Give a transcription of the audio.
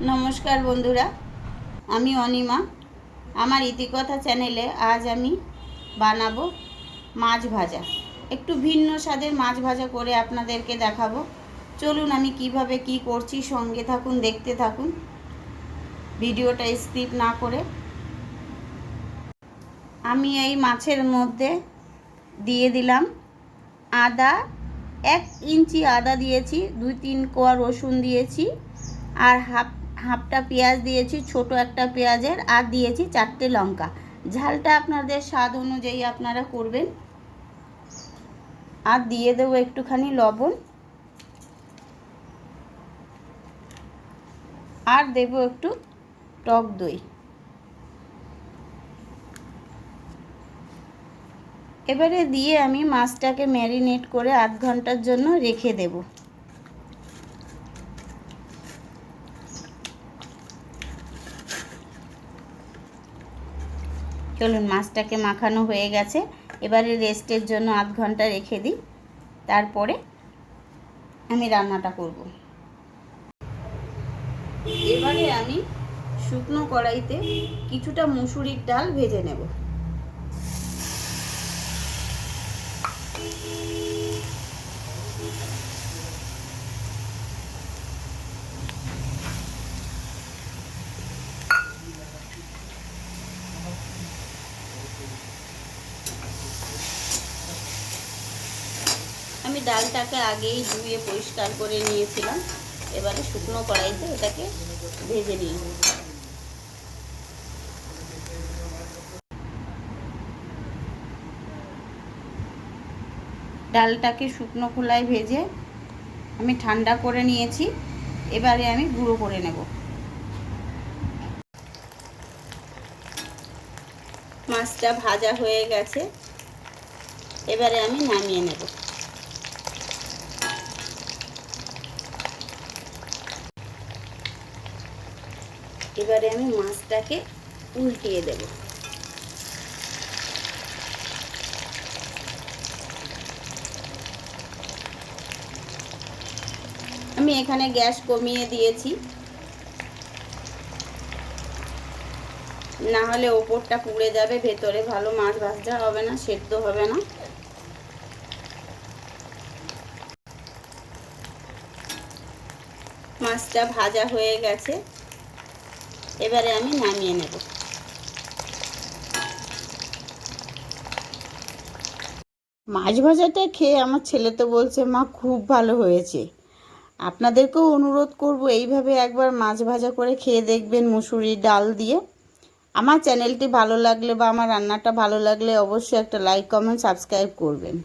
নমস্কার বন্ধুরা, আমি অনিমা। আমার ইতিকথা চ্যানেলে আজ আমি বানাবো মাছ ভাজা। একটু ভিন্ন স্বাদের মাছ ভাজা করে আপনাদেরকে দেখাবো। চলুন আমি কিভাবে কি করছি সঙ্গে থাকুন, দেখতে থাকুন ভিডিওটা স্কিপ না করে। আমি এই মাছের মধ্যে দিয়ে দিলাম আদা, 1 ইঞ্চি আদা দিয়েছি, 2-3 কোয়া রসুন দিয়েছি, আর হাফটা পেঁয়াজ দিয়েছি, ছোট একটা পেঁয়াজের, আর দিয়েছি 4টে লঙ্কা। ঝালটা আপনাদের স্বাদ অনুযায়ী আপনারা করবেন। আর দিয়ে দেবো একটুখানি লবণ, আর দেব একটু টক দই। এবারে দিয়ে আমি মাছটাকে ম্যারিনেট করে আধ ঘন্টার জন্য রেখে দেব। চলুন, মাছটাকে মাখানো হয়ে গেছে, এবারে রেস্টের জন্য আধ ঘন্টা রেখে দিই, তারপরে আমি রান্নাটা করব। এবারে আমি শুকনো কড়াইতে কিছুটা মুসুরির ডাল ভেজে নেব। আমি ডালটাকে আগেই ধুয়ে পরিষ্কার করে নিয়েছিলাম, এবারে শুকনো কড়াইতে এটাকে ভেজে নিই। ডালটাকে শুকনো খোলায় ভেজে আমি ঠান্ডা করে নিয়েছি, এবারে আমি গুঁড়ো করে নেব। মাছটা ভাজা হয়ে গেছে, এবারে আমি নামিয়ে নেব। এবারে আমি মাছটাকে উল্টিয়ে দেব। আমি এখানে গ্যাস কমিয়ে দিয়েছি, না হলে ওপরটা পুড়ে যাবে, ভেতরে ভালো মাছ ভাজা হবে না, সেদ্ধ হবে না। মাছটা ভাজা হয়ে গেছে, এবারে আমি নামিয়ে নেব। মাছ ভাজাটা খেয়ে আমার ছেলে তো বলছে, মা খুব ভালো হয়েছে। আপনাদেরকেও অনুরোধ করব এইভাবে একবার মাছ ভাজা করে খেয়ে দেখবেন মুসুরির ডাল দিয়ে। আমার চ্যানেলটি ভালো লাগলে বা আমার রান্নাটা ভালো লাগলে অবশ্যই একটা লাইক, কমেন্ট, সাবস্ক্রাইব করবেন।